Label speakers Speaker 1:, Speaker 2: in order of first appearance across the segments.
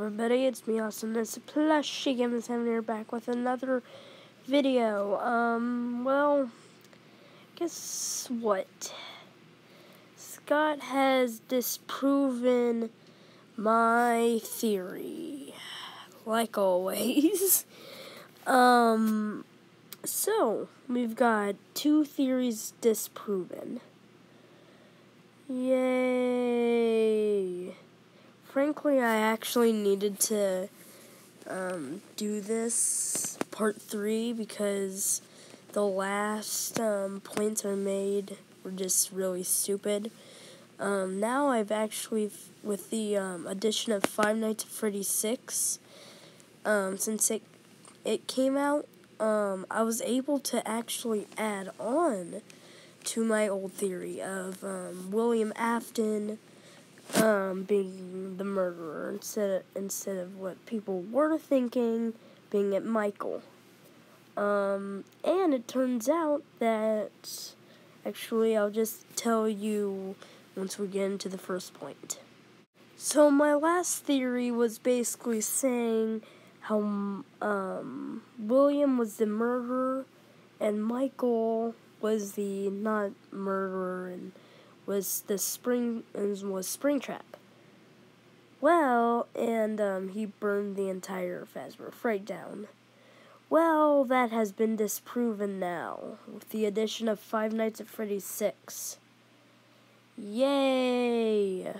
Speaker 1: everybody, it's me, Austin. It's a Plushy Gamer 7 here, back with another video. Well, guess what? Scott has disproven my theory, like always. So, we've got two theories disproven. Yay! Frankly, I actually needed to do this part 3 because the last points I made were just really stupid. Now I've actually, with the addition of Five Nights at Freddy's 6, since it came out, I was able to actually add on to my old theory of William Afton being the murderer instead of what people were thinking, being it Michael. And it turns out that, actually, I'll just tell you once we get into the first point. So my last theory was basically saying how William was the murderer and Michael was the not murderer and was Springtrap. Well, and he burned the entire Fazbear Fright down. Well, that has been disproven now with the addition of Five Nights at Freddy's 6. Yay!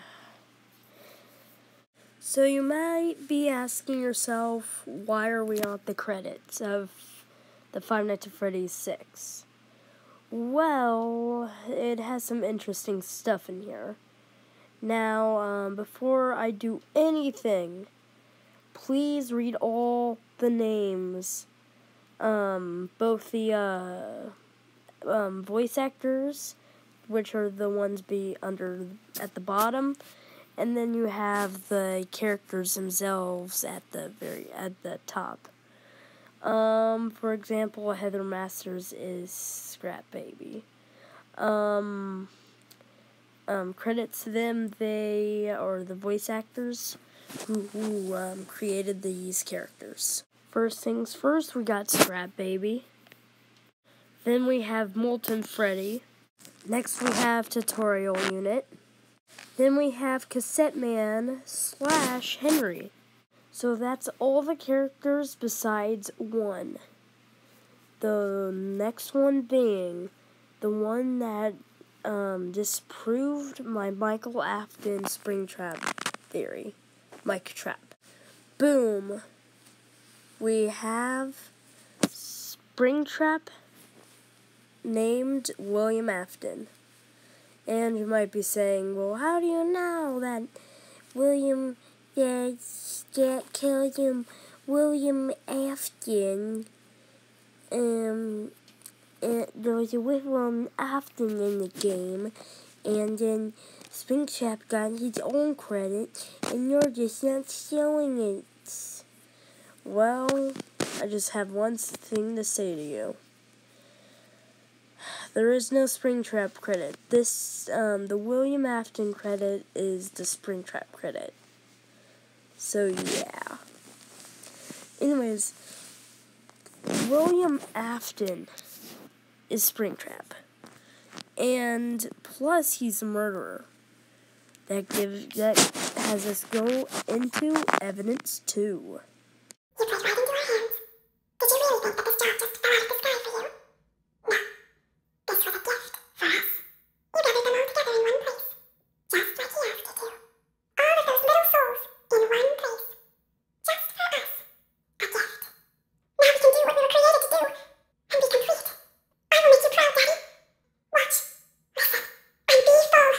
Speaker 1: So you might be asking yourself, why are we on the credits of the Five Nights at Freddy's 6? Well, it has some interesting stuff in here. Now, before I do anything, please read all the names, both the voice actors, which are the ones at the bottom, and then you have the characters themselves at the top. For example, Heather Masters is Scrap Baby. Credits to them, they are the voice actors who created these characters. First things first, we got Scrap Baby. Then we have Molten Freddy. Next we have Tutorial Unit. Then we have Cassette Man / Henry. So that's all the characters besides one. The next one being the one that disproved my Michael Afton Springtrap theory. Mike Trap. Boom. We have Springtrap named William Afton. And you might be saying, well, how do you know that William Afton, there's a William Afton in the game, and then Springtrap got his own credit, and you're just not showing it. Well, I just have one thing to say to you. There is no Springtrap credit. The William Afton credit is the Springtrap credit. So, yeah. Anyways, William Afton is Springtrap. And plus, he's a murderer. That has us go into evidence 2.
Speaker 2: You played right into our hands. Did you really think that this job just fell out of the sky for you? No. This was a gift for us. You gathered them all together in one place, just like he asked you to. All of those little souls in one place, just for us. A gift. Now we can do what we were created to do, and be complete. I will make you proud, Daddy. Watch, listen, and be full.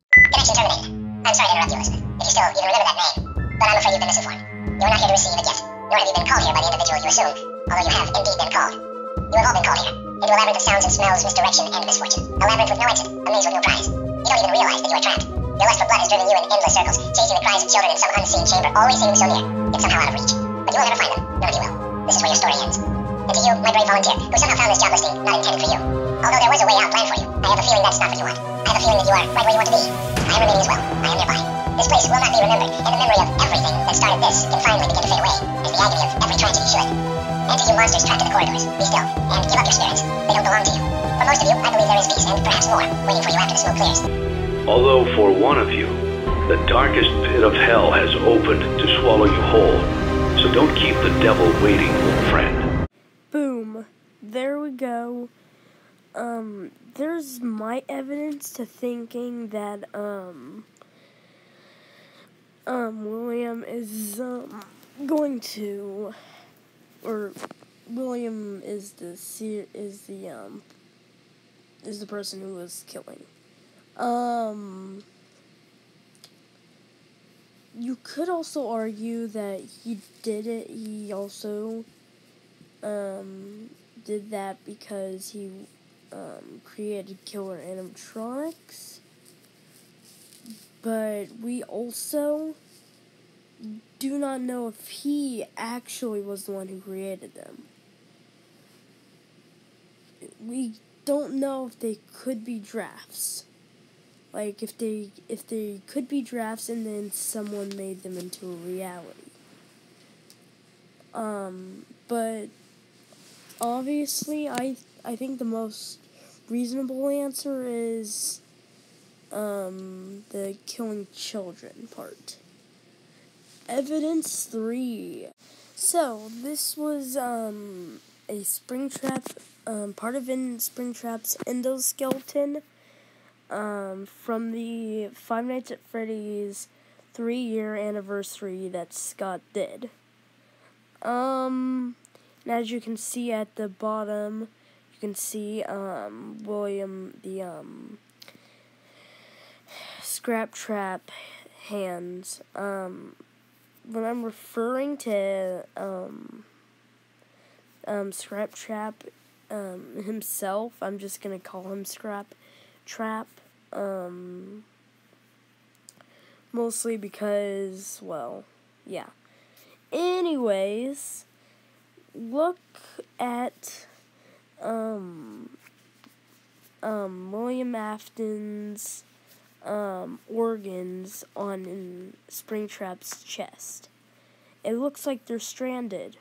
Speaker 3: Connection terminated. I'm sorry to interrupt you, Elizabeth. If you can remember that name, but I'm afraid you've been misinformed. You are not here to receive a gift, nor have you been called here by the individual you assume, although you have indeed been called. You have all been called here, into a labyrinth of sounds and smells, misdirection, and misfortune. A labyrinth with no exit, a maze with no prize. You don't even realize that you are trapped. Your lust for blood has driven you in endless circles, chasing the cries of children in some unseen chamber, always seeming so near, yet somehow out of reach. But you will never find them, nor you will. This is where your story ends. And to you, my brave volunteer, who somehow found this job listing not intended for you, although there was a way out planned for you, I have a feeling that's not what you want. I have a feeling that you are right where you want to be. I am remaining as well. I am nearby. This place will not be remembered in the memory of everything that started like this can finally begin to fade away, as the agony of every tragedy should. Enter you monsters trapped in the corridors. Be still, and give up your spirits. They don't belong to you. For most of you, I believe there is peace, and perhaps more, waiting for you after the smoke clears.
Speaker 4: Although for one of you, the darkest pit of hell has opened to swallow you whole. So don't keep the devil waiting, friend.
Speaker 1: Boom. There we go. There's my evidence to thinking that, William is, going to, or William is the person who was killing. You could also argue that he did it. He also did that because he created killer animatronics. But we also do not know if he actually was the one who created them. We don't know if they could be drafts. Like, if they could be drafts and then someone made them into a reality. But obviously, I think the most reasonable answer is the killing children part. Evidence 3. So, this was a Springtrap, part of Springtrap's endoskeleton. From the Five Nights at Freddy's 3-year anniversary that Scott did. And as you can see at the bottom, you can see, William, the, Scrap Trap hands. When I'm referring to, Scrap Trap, himself, I'm just gonna call him Scrap Trap, mostly because, well, yeah. Anyways, look at, William Afton's, organs on Springtrap's chest. It looks like they're stranded.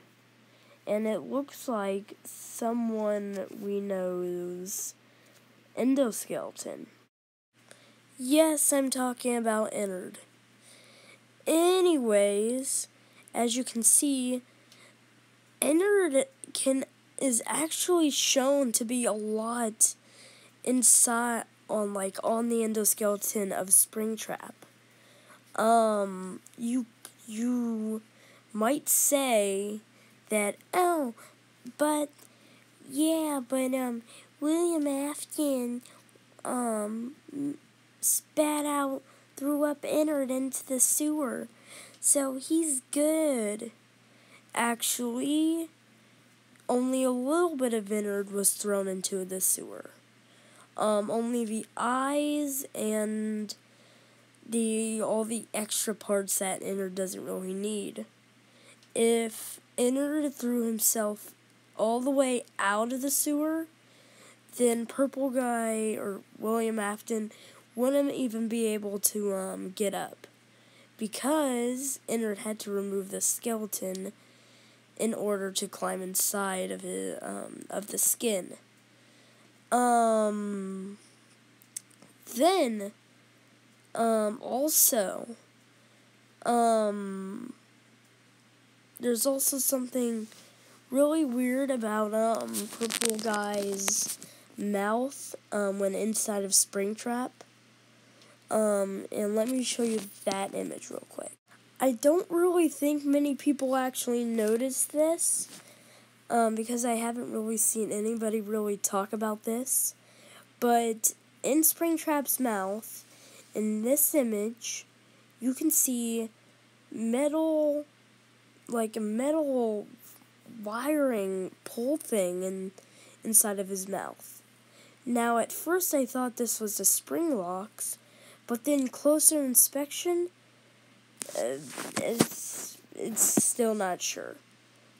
Speaker 1: And it looks like someone we know's endoskeleton. Yes, I'm talking about Ennard. Anyways, as you can see, Ennard is actually shown to be a lot inside on the endoskeleton of Springtrap. You might say that, William Afton threw up Ennard into the sewer, so he's good. Actually, only a little bit of Ennard was thrown into the sewer. Only the eyes and all the extra parts that Ennard doesn't really need. If Ennard threw himself all the way out of the sewer, then Purple Guy or William Afton wouldn't even be able to get up, because Ennard had to remove the skeleton in order to climb inside of the skin. Then also there's also something really weird about Purple Guy's mouth when inside of Springtrap. And let me show you that image real quick. I don't really think many people actually notice this, because I haven't really seen anybody really talk about this. But in Springtrap's mouth, in this image, you can see metal, like a metal wiring pull thing inside of his mouth. Now, at first I thought this was the spring locks, but then closer inspection, it's still not sure.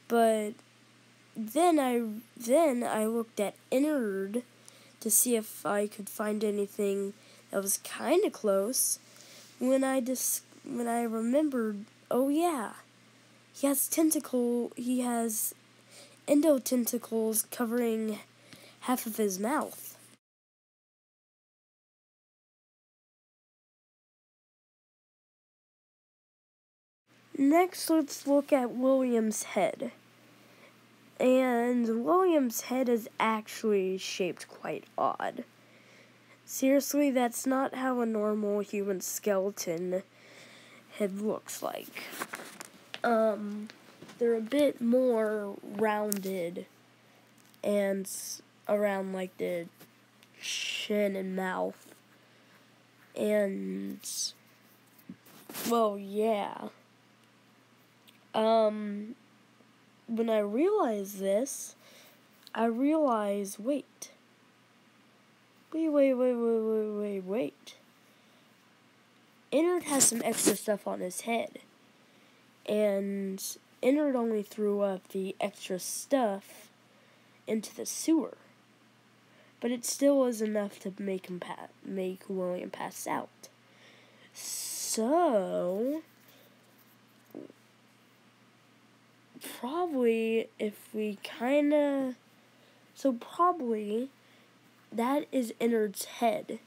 Speaker 1: But then I looked at Ennard to see if I could find anything that was kind of close. When I remembered, oh yeah, he has endotentacles covering half of his mouth. Next, let's look at William's head. And William's head is actually shaped quite odd. Seriously, that's not how a normal human skeleton head looks like. They're a bit more rounded and around like the chin and mouth. And, well, yeah. When I realized this, I realized, wait. Innard has some extra stuff on his head. And Innard only threw up the extra stuff into the sewer. But it still was enough to make William pass out. So probably that is Innard's head,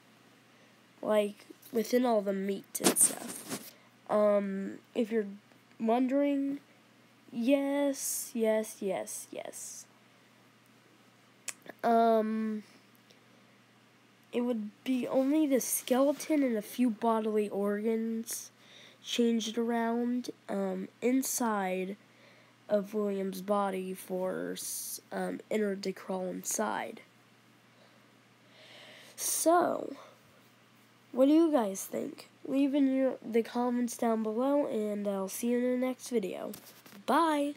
Speaker 1: like within all the meat and stuff. If you're wondering, yes. It would be only the skeleton and a few bodily organs changed around inside of William's body for Innard to crawl inside. So, what do you guys think? Leave in the comments down below, and I'll see you in the next video. Bye!